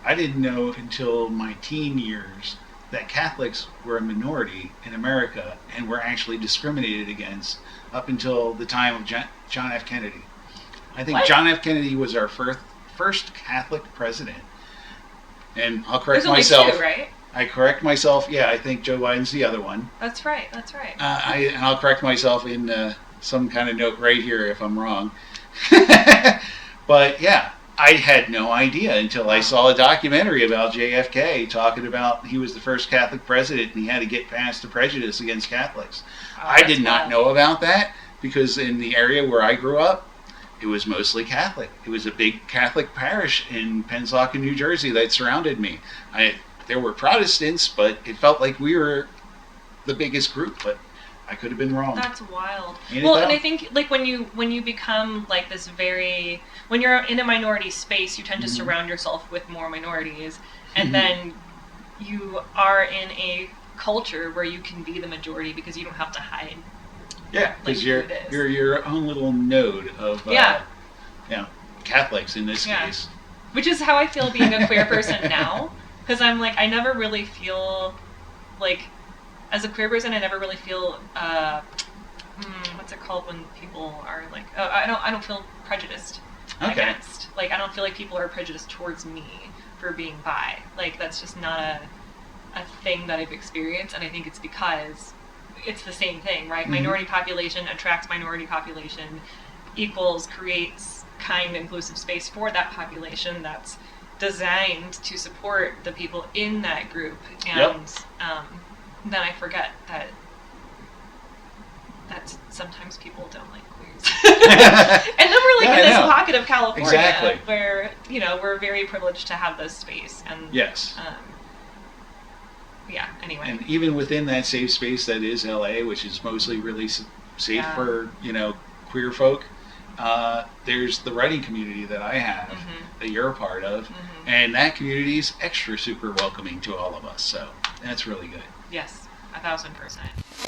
I didn't know until my teen years that Catholics were a minority in America and were actually discriminated against up until the time of John F. Kennedy. I think What? John F. Kennedy was our first Catholic president. And I'll correct There's only myself. two, right? I correct myself. Yeah, I think Joe Biden's the other one. That's right. That's right. And I'll correct myself in some kind of note right here if I'm wrong. But yeah, I had no idea until I saw a documentary about JFK talking about he was the first Catholic president and he had to get past the prejudice against Catholics. I did not know about that because in the area where I grew up, it was mostly Catholic. It was a big Catholic parish in Pennsauken, New Jersey that surrounded me. There were Protestants, but it felt like we were the biggest group, but I could have been wrong. That's wild. Ain't Well, it and though? I think like when you become like this when you're in a minority space, you tend to surround yourself with more minorities, and then you are in a culture where you can be the majority because you don't have to hide. Yeah, because you're your own little node of Catholics in this case. Which is how I feel being a queer person now, because I'm like I never really feel like as a queer person I never really feel what's it called when people are like I don't feel prejudiced against, like I don't feel like people are prejudiced towards me for being bi. Like that's just not a thing that I've experienced, and I think it's because it's the same thing, right? Minority population attracts minority population equals creates kind, inclusive space for that population that's designed to support the people in that group. And then I forget that sometimes people don't like queers. And then we're like in this pocket of California where, you know, we're very privileged to have this space. And anyway. And even within that safe space that is LA, which is mostly really safe for, you know, queer folk, there's the writing community that I have that you're a part of, and that community is extra super welcoming to all of us. So that's really good. Yes, 1,000%.